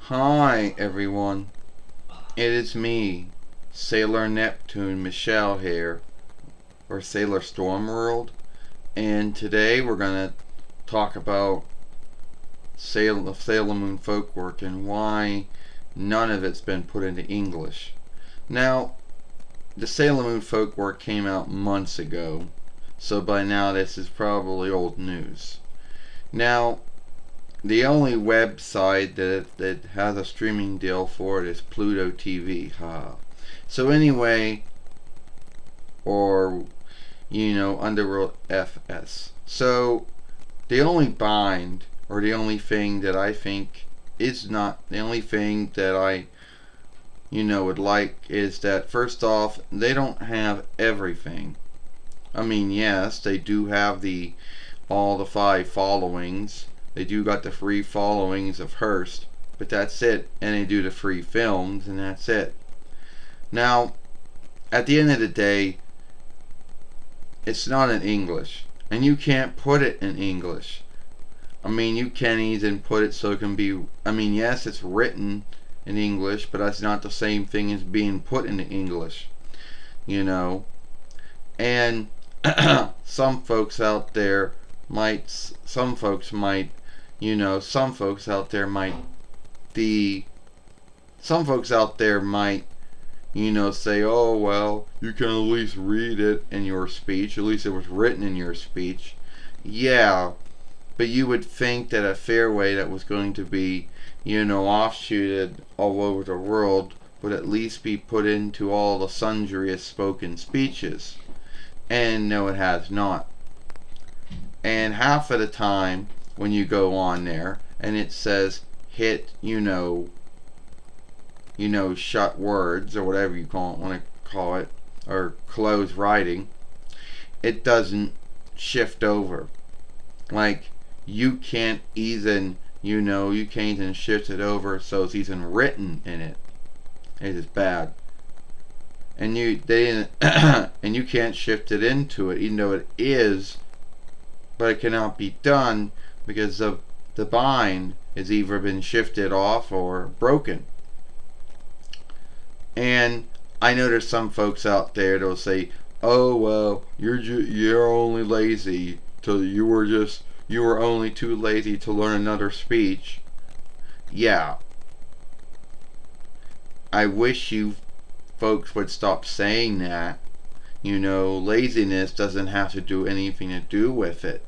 Hi everyone, it is me, Sailor Neptune Michelle here, or Sailor Stormworld, and today we're going to talk about Sailor Moon Folkwork and why none of it's been put into English. Now, the Sailor Moon Folkwork came out months ago, so by now this is probably old news. Now, the only website that has a streaming deal for it is Pluto TV. So anyway, or Underworld FS. So the only bind, or the only thing that I think is not the only thing that I would like, is that first off, they don't have everything. I mean, yes, they do have all the 5 followings. They do got the free followings of Hearst, but that's it. And they do the free films, and that's it. Now, at the end of the day, it's not in English, and you can't put it in English. I mean, you can't even put it so it can be. I mean, yes, it's written in English, but that's not the same thing as being put into English. And some folks out there might. Some folks might. Some folks out there might say, oh, well, you can at least read it in your speech. At least it was written in your speech. Yeah, but you would think that a fairway that was going to be, offshooted all over the world would at least be put into all the sundriest spoken speeches. And no, it has not. And half of the time, when you go on there and it says hit shut words, or whatever you want to call it, or close writing, it doesn't shift over. Like, you can't even shift it over so it's even written in it. It is bad. And and you can't shift it into it, even though it is, but it cannot be done because the bind has either been shifted off or broken. And I know there's some folks out there that'll say, "Oh well, you're only lazy. You were only too lazy to learn another speech." Yeah. I wish you folks would stop saying that. Laziness doesn't have to do anything to do with it.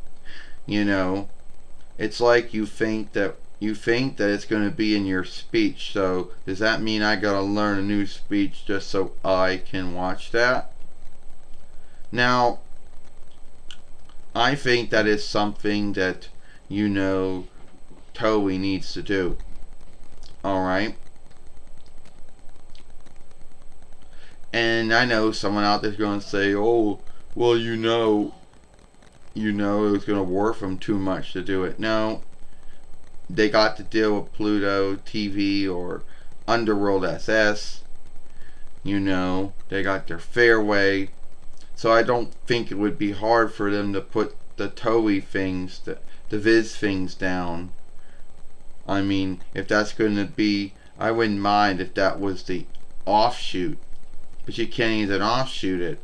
It's like you think that it's going to be in your speech. So does that mean I got to learn a new speech just so I can watch that? Now, I think that is something that TOEI needs to do. All right. And I know someone out there's going to say, "Oh, well, it was going to work them too much to do it." No, they got to deal with Pluto TV or Underworld SS. They got their fairway. So I don't think it would be hard for them to put the TOEI things, the Viz things down. I mean, if that's going to be, I wouldn't mind if that was the offshoot. But you can't even offshoot it.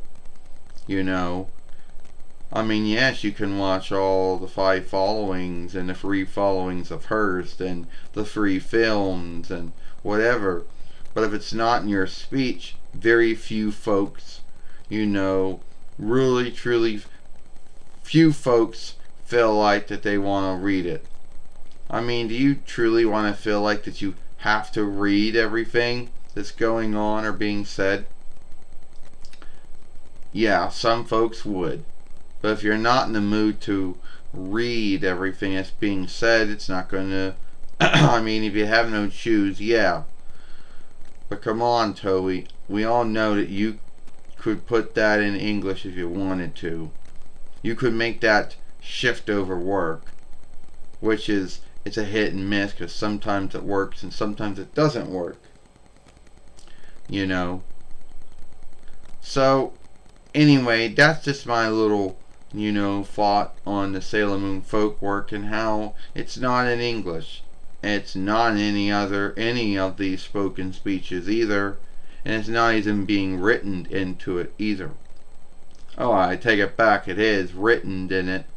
I mean, yes, you can watch all the 5 followings and the free followings of Hearst and the free films and whatever. But if it's not in your speech, very few folks, really, truly few folks feel like that they want to read it. I mean, do you truly want to feel like that you have to read everything that's going on or being said? Yeah, some folks would. But if you're not in the mood to read everything that's being said, it's not going to... I mean, if you have no shoes, yeah. But come on, TOEI. We all know that you could put that in English if you wanted to. You could make that shift over work. Which is, it's a hit and miss, because sometimes it works and sometimes it doesn't work. So, anyway, that's just my little, thought on the Sailor Moon Folkwork and how it's not in English. It's not in any of these spoken speeches either, and it's not even being written into it either. Oh, I take it back, it is written in it,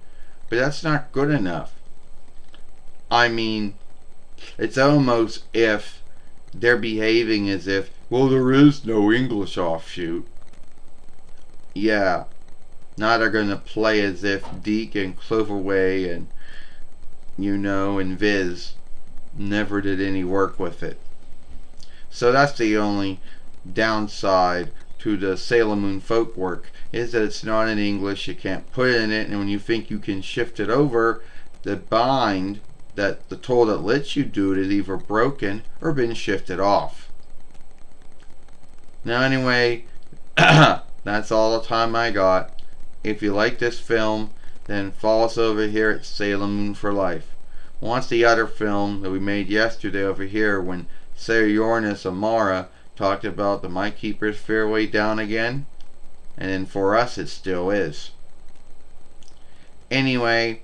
but that's not good enough. I mean, it's almost if they're behaving as if, well, there is no English offshoot. Yeah, now they're going to play as if Deke and Cloverway and, and Viz never did any work with it. So that's the only downside to the Sailor Moon Folkwork, is that it's not in English, you can't put it in it, and when you think you can shift it over, the bind, that the tool that lets you do it, is either broken or been shifted off. Now anyway, that's all the time I got. If you like this film, then follow us over here at Sailor Moon for Life. Watch the other film that we made yesterday over here when Sarah Uranus Amara talked about the My Keeper's Fairway Down Again. And then for us it still is. Anyway,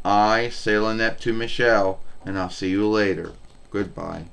I, Sailor Neptune Michelle, and I'll see you later. Goodbye.